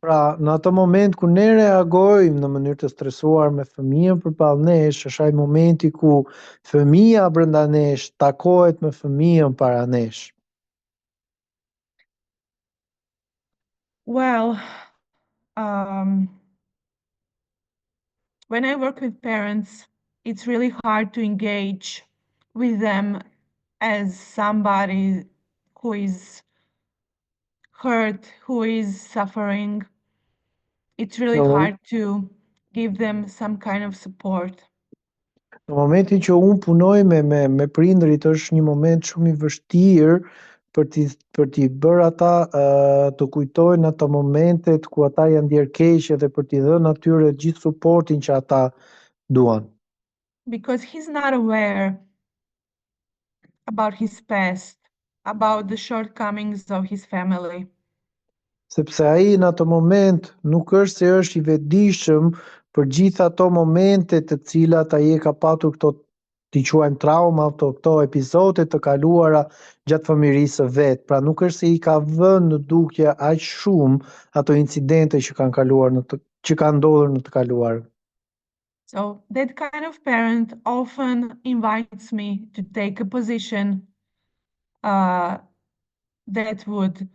Pra, në atë moment ku ne reagojmë në mënyrë të stresuar me fëmijën përballë nesh, është ai momenti ku fëmia brenda nesh takohet me fëmijën para nesh. Well, when I work with parents, it's really hard to engage with them as somebody who is hurt, who is suffering. It's really Oh. hard to give them some kind of support. Në momentin që unë punoj me prindërit, është një moment shumë I vështirë për t'i bërë ata të kujtojnë ato momentet ku ata janë ndjer keq dhe për t'i dhënë atyre gjithë suportin që ata duan. Because he's not aware about his past, about the shortcomings of his family. Sepse ai në ato moment nuk është se është I vetëdijshëm për gjithë ato momente të cilat ai e ka patur këto t'i quajmë trauma, këto epizode të kaluara gjatë fëmijërisë së vet. Pra nuk është se I ka vënë në dukje aq shumë ato incidente që kanë kaluar që kanë ndodhur në të kaluarën. So that kind of parent often invites me to take a position that would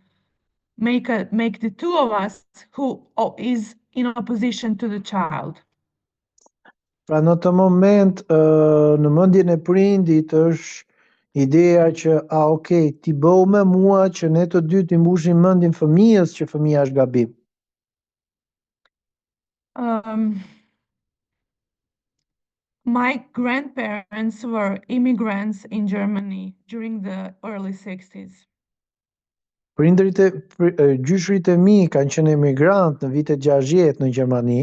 make the two of us who is in opposition to the child. Pra në të moment, në mendjen e prindit është ideja që, okay, ti bëu me mua që ne të dy t'i mbushim mendin fëmijës që fëmia është gabim. My grandparents were immigrants in Germany during the early 60s. Gjyshrit e mi kanë qenë emigrant në vitet 60 në Gjermani.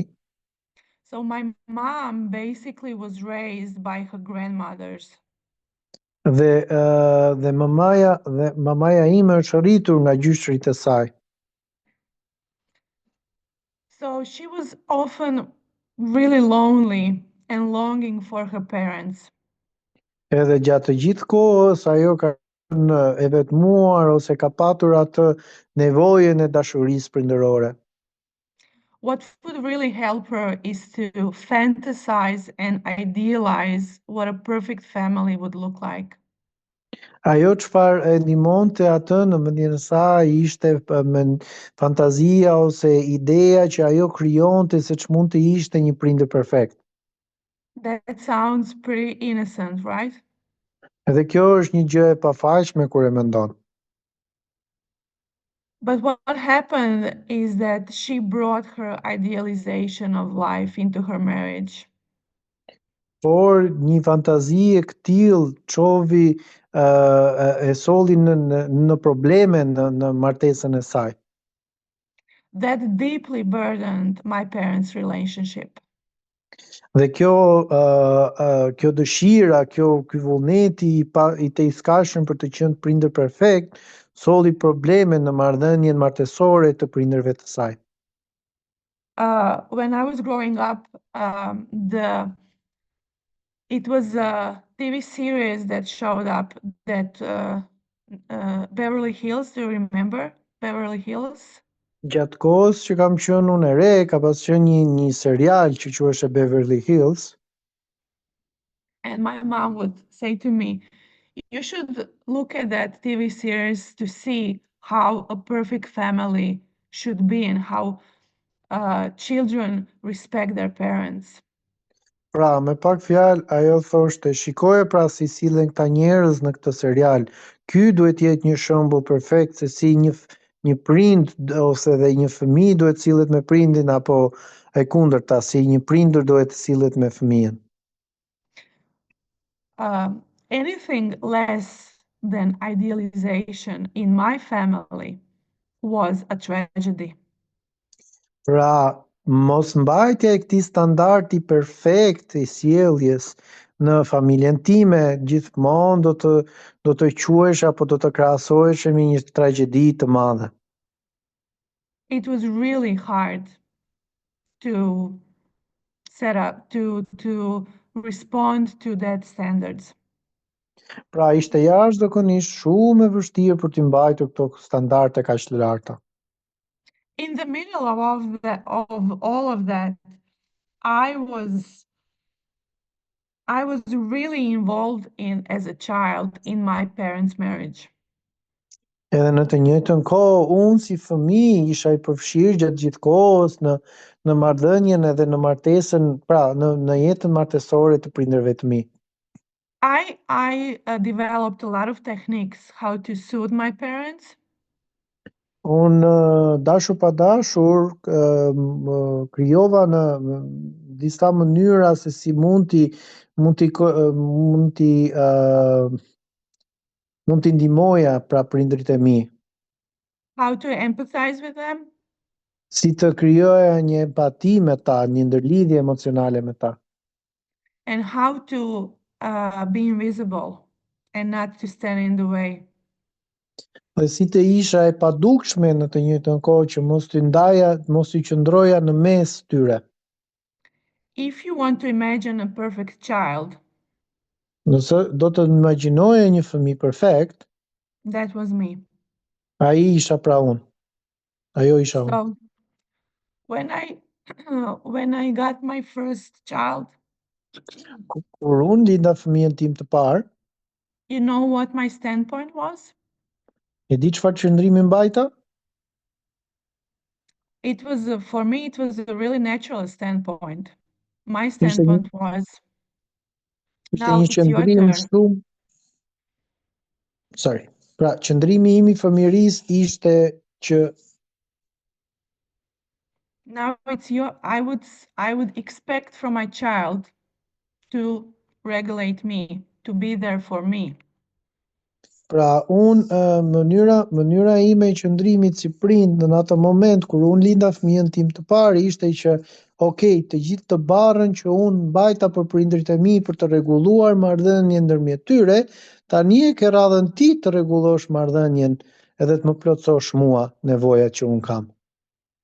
So my mom basically was raised by her grandmothers. Dhe mamaja ime është rritur nga gjyshrit e saj. So she was often really lonely and longing for her parents. Edhe gjatë të gjithë kohës ajo ka qenë e vetmuar ose ka patur atë nevojën e dashurisë prindërore. What would really help her is to fantasize and idealize what a perfect family would look like. Ajo çfarë e ndihmonte atë në mendjen e saj ishte fantazia ose ideja që ajo krijonte se ç'mund të ishte një prindër perfekt. That sounds pretty innocent, right? Edhe kjo është një gjë e pafaqshme kur e mendon. But what happened is that she brought her idealization of life into her marriage. Por një fantazi e këtill çovi e solli në probleme në martesën e saj. that deeply burdened my parents' relationship. Dhe kjo dëshira, ky vullneti i tejskashëm për të qenë prindër perfekt, solli probleme në marrëdhënien martesore të prindërve të saj. When I was growing up, it was a TV series that showed up that Beverly Hills. Do you remember Beverly Hills? Gjatë kohës që kam qenë unë e re, ka pas qenë një serial që quhej Beverly Hills. And my mom would say to me, you should look at that TV series to see how a perfect family should be and how children respect their parents. Pra, me pak fjalë, ajo thoshte, shikoje pra si sillen këta njerëz në këtë serial. Ky duhet jetë një shembull perfekt se si një prind ose dhe një fëmijë duhet sillet me prindin apo e kundërta, si një prindër duhet sillet me fëmijën. Anything less than idealization in my family was a tragedy. Pra, mos mbajtja e këtij standardi perfekt i sjelljes në familjen time gjithmonë do të quhesh apo do të krahasohesh me një tragjedi të madhe. It was really hard to set up to respond to that standards. Pra, ishte jashtëzakonisht shumë e vështirë për të mbajtur këto standarde kaq të larta. In the middle of all of that, I was really involved as a child in my parents' marriage. Edhe në të njëjtën kohë, unë si fëmijë isha i përfshirë gjatë gjithë kohës në marrëdhënien edhe në martesën, pra në jetën martesore të prindërve të mi. I developed a lot of techniques how to soothe my parents. Unë dashur pa dashur krijova në disa mënyra se si mund t'i ndihmoja pra prindërit e mi. How to empathize with them. Si të krijoja një empati me ta, një ndërlidhje emocionale me ta. And how to be invisible and not to stand in the way. Dhe si të isha e padukshme në të njëjtën kohë që mos i qëndroja në mes tyre. If you want to imagine a perfect child, Nëse do të imagjinoje një fëmijë perfekt, that was me. ai isha pra unë. Ajo isha unë. So when I got my first child, Kur unë linda fëmijën tim të parë, you know what my standpoint was? e di çfarë qëndrimi mbajta? It was for me it was a really natural standpoint. My standpoint was now it's your turn. Shumë. Sorry. Pra, qëndrimi im I fëmijërisë ishte që now it's I would expect from my child to regulate me, to be there for me. Pra, mënyra ime e qëndrimit si prind në atë moment kur unë linda fëmijën tim të parë ishte që, okay, të gjithë të barrën që unë mbajta për prindërit e mi për të rregulluar marrëdhënien ndërmjet tyre, tani e ke radhën ti të rregullosh marrëdhënien edhe të më plotësosh mua nevojat që unë kam.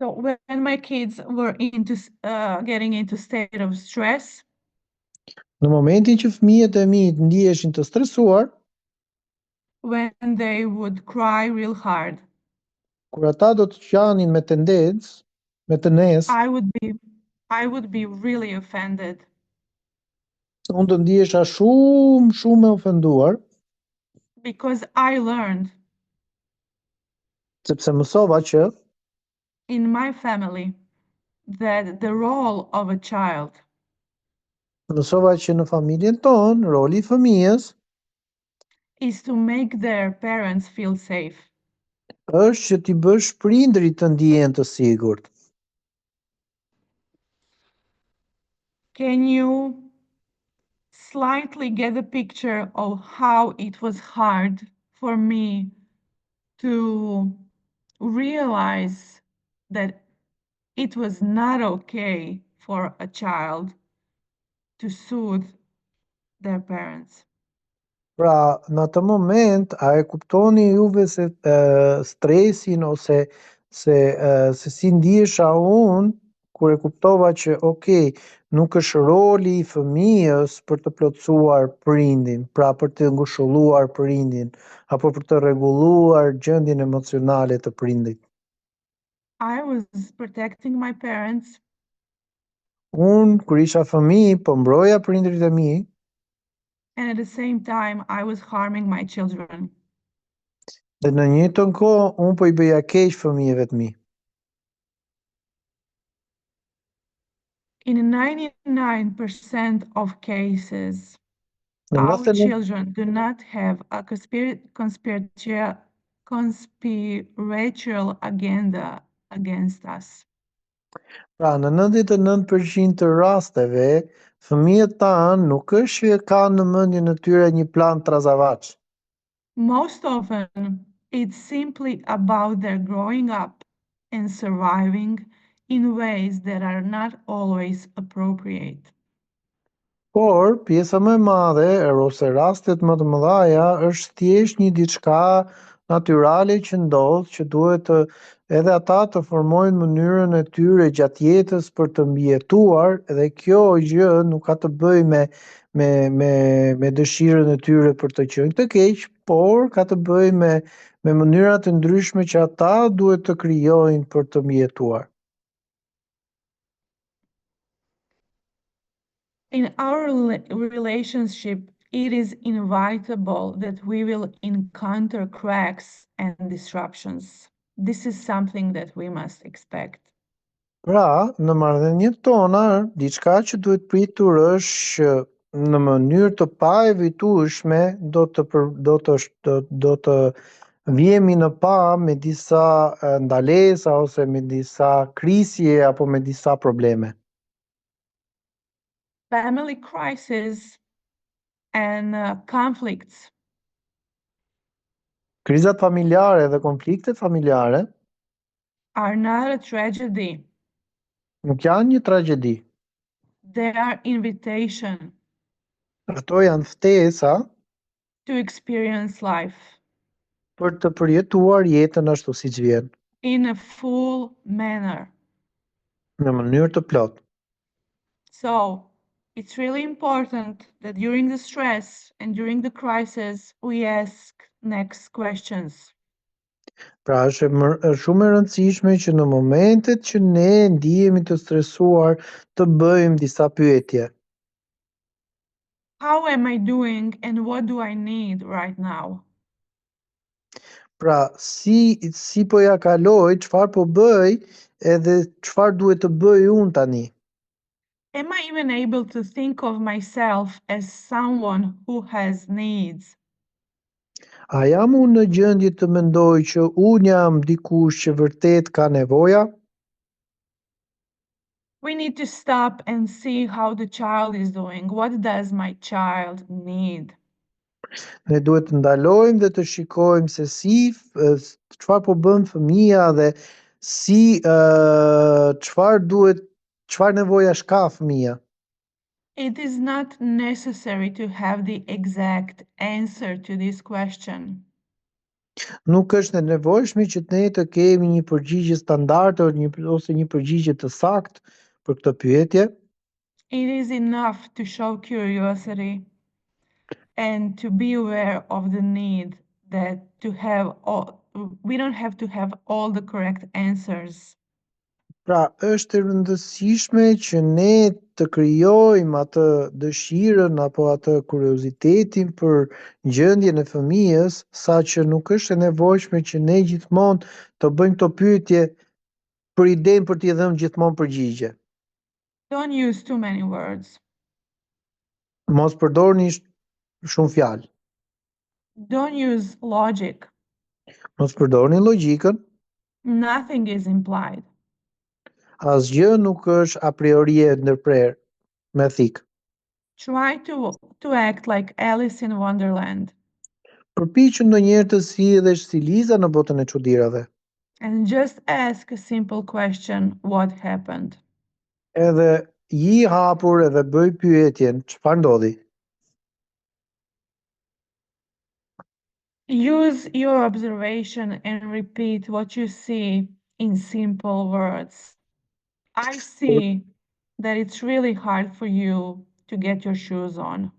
So when my kids were getting into state of stress, në momentin që fëmijët e mi ndiheshin të stresuar, when they would cry real hard, kur ata do të qanin me tendencë, me të nesë, I would be really offended. Unë të ndihesha shumë e ofenduar. Because I learned sepse mësova që in my family that the role of a child mësova që në familjen tonë, roli I fëmijës is to make their parents feel safe. Është që t'i bësh prindrit të ndihen të sigurt. Can you slightly get a picture of how it was hard for me to realize that it was not okay for a child to soothe their parents. Pra, në atë moment, a e kuptoni juve se stresin ose se si ndihesha unë kur e kuptova që nuk është roli i fëmijës për të plotësuar prindin, pra për të ngushëlluar prindin apo për të rregulluar gjendjen emocionale të prindit. I was protecting my parents Unë kur isha fëmijë, po mbroja prindrit e mi, and at the same time I was harming my children. dhe në një të kohë unë po i bëja keq fëmijëve të mi. In 99% of cases, Në our 99 children do not have a conspiratorial agenda against us. Pra, në 99% të rasteve, fëmijët tanë nuk është që kanë në mendjen e tyre një plan trazavaç. Most often, it's simply about their growing up and surviving in ways that are not always appropriate. Por, pjesa më e madhe, ose rastet më të mëdha, është thjesht një diçka natyrale që ndodh, që duhet edhe ata të formojnë mënyrën e tyre gjatë jetës për të mbijetuar, dhe kjo gjë nuk ka të bëjë me dëshirën e tyre për të qenë të keq, por ka të bëjë me mënyrat e ndryshme që ata duhet të krijojnë për të mbijetuar. In our relationship, it is inevitable that we will encounter cracks and disruptions. This is something that we must expect. Pra, në marrëdhëniet tona, diçka që duhet pritur është që në mënyrë të pa evitueshme do të vihemi në pa me disa ndalesa ose me disa krisje apo me disa probleme. Family crises and conflicts Krizat familjare dhe konfliktet familjare are not a tragedy. nuk janë një tragjedi. They are invitation Ato janë ftesa to experience life për të përjetuar jetën ashtu siç vjen, in a full manner. në mënyrë të plotë. So, it's really important that during the stress and during the crisis, we ask next questions. Pra është shumë e rëndësishme që në momentet që ne ndihemi të stresuar të bëjmë disa pyetje. How am I doing and what do I need right now? Pra, si po ja kaloj, çfarë po bëj, edhe çfarë duhet të bëj unë tani? Am I even able to think of myself as someone who has needs? A jam unë në gjendje të mendoj që unë jam dikush që vërtet ka nevoja? We need to stop and see how the child is doing. What does my child need? Ne duhet të ndalojmë dhe të shikojmë se çfarë po bën fëmia dhe çfarë nevojash ka fëmia. It is not necessary to have the exact answer to this question. Nuk është e nevojshme që ne të kemi një përgjigje standarde ose një përgjigje të saktë për këtë pyetje. It is enough to show curiosity and to be aware of the need that we don't have to have all the correct answers. Pra, është e rëndësishme që ne të krijojmë atë dëshirën apo atë kuriozitetin për gjendjen e fëmijës, saqë nuk është e nevojshme që ne gjithmonë të bëjmë këto pyetje për idenë për t'i dhënë gjithmonë përgjigje. Don't use too many words. Mos përdorni shumë fjalë. Don't use logic. Mos përdorni logjikën. Nothing is implied. Asgjë nuk është a priori e ndërprer me thik. Try to act like Alice in Wonderland. Përpiqu ndonjëherë të sillesh si Liza në botën e çuditërave. And just ask a simple question, what happened? Edhe ji hapur edhe bëj pyetjen, çfarë ndodhi? Use your observation and repeat what you see in simple words. I see that it's really hard for you to get your shoes on.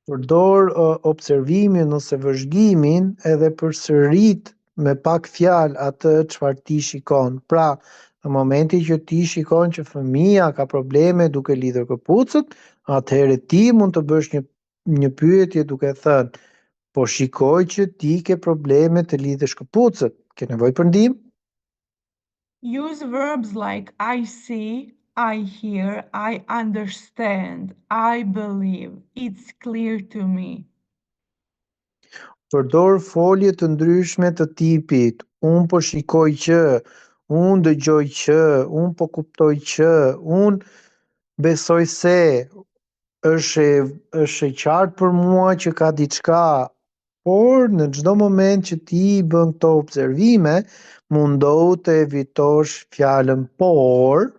Përdor observimin ose vëzhgimin edhe përsërit me pak fjalë atë çfarë ti shikon. Pra, në momentin që ti shikon që fëmia ka probleme duke lidhur këpucët, atëherë ti mund të bësh një pyetje duke thënë, po shikoj që ti ke probleme të lidhësh këpucët. Ke nevojë për ndihmë? Use verbs like I see, I hear, I understand, I believe, it's clear to me. Përdor folje të ndryshme të tipit unë po shikoj që, unë dëgjoj që, unë po kuptoj që, unë besoj se, është e qartë për mua që ka diçka, por në çdo moment që ti bën këto observime, mundohu të evitosh fjalën por.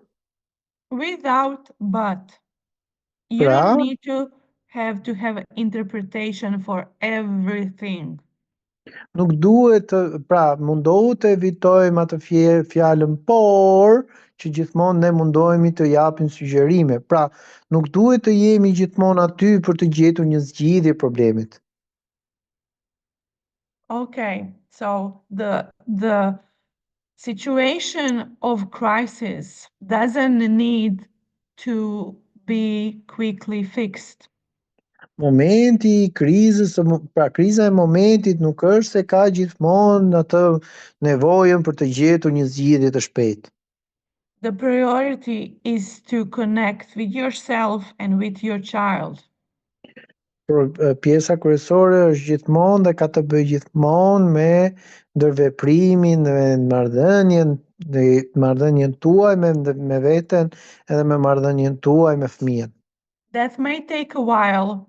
Without but. You Pra? don't need to have interpretation for everything. Nuk duhet të, pra, mundohu të evitojmë atë fjalën por, që gjithmonë ne mundohemi të japim sugjerime. Pra, nuk duhet të jemi gjithmonë aty për të gjetur një zgjidhje problemit. Okay, so the situation of crisis doesn't need to be quickly fixed. Momenti i krizës, pra kriza e momentit nuk është se ka gjithmonë atë nevojën për të gjetur një zgjidhje të shpejtë. The priority is to connect with yourself and with your child. Pjesa kryesore është gjithmonë dhe ka të bëjë gjithmonë me ndërveprimin dhe marrëdhënien tuaj me veten edhe me marrëdhënien tuaj me fëmijën. That may take a while,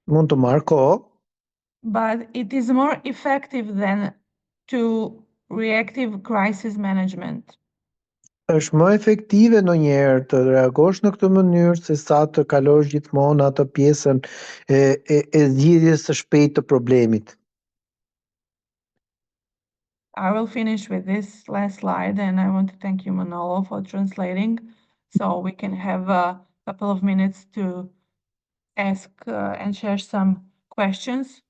Mund të marrë kohë, but it is more effective than to reactive crisis management. është më efektive ndonjëherë të reagosh në këtë mënyrë se sa të kalosh gjithmonë atë pjesën e zgjidhjes së shpejtë të problemit. I will finish with this last slide, and I want to thank you, Manolo, for translating, so we can have a couple of minutes to ask and share some questions.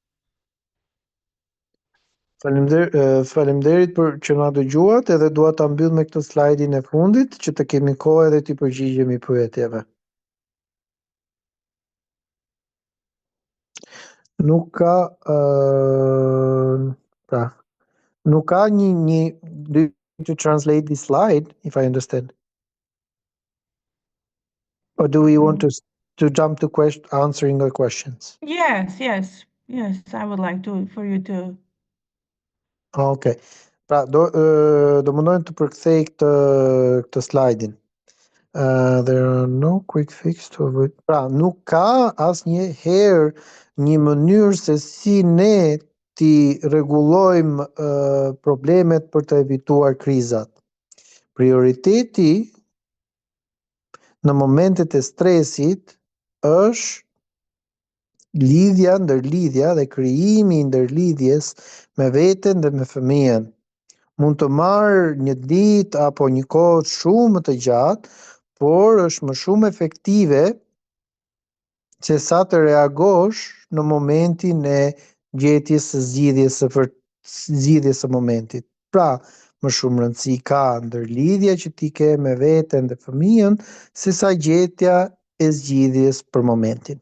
Faleminderit për që na dëgjuat, edhe dua ta mbyll me këtë slajdin e fundit që të kemi kohë edhe të përgjigjemi pyetjeve. Nuk ka nuk ka do to translate this slide, if I understand. Or do we want to jump to answering the questions? Yes, I would like for you to. Okay. Pra, do mundojmë të përkthej këtë slajdin. There are no quick fix to avoid. Pra, nuk ka asnjëherë një mënyrë se si ne ti rregullojmë problemet për të evituar krizat. Prioriteti në momentet e stresit është ndërlidhja dhe krijimi i ndërlidhjes me veten dhe me fëmijën. Mund të marrë një ditë apo një kohë shumë të gjatë, por është më shumë efektive se sa të reagosh në momentin e gjetjes së zgjidhjes së momentit. Pra, më shumë rëndësi ka ndërlidhja që ti ke me veten dhe fëmijën, se sa gjetja e zgjidhjes për momentin.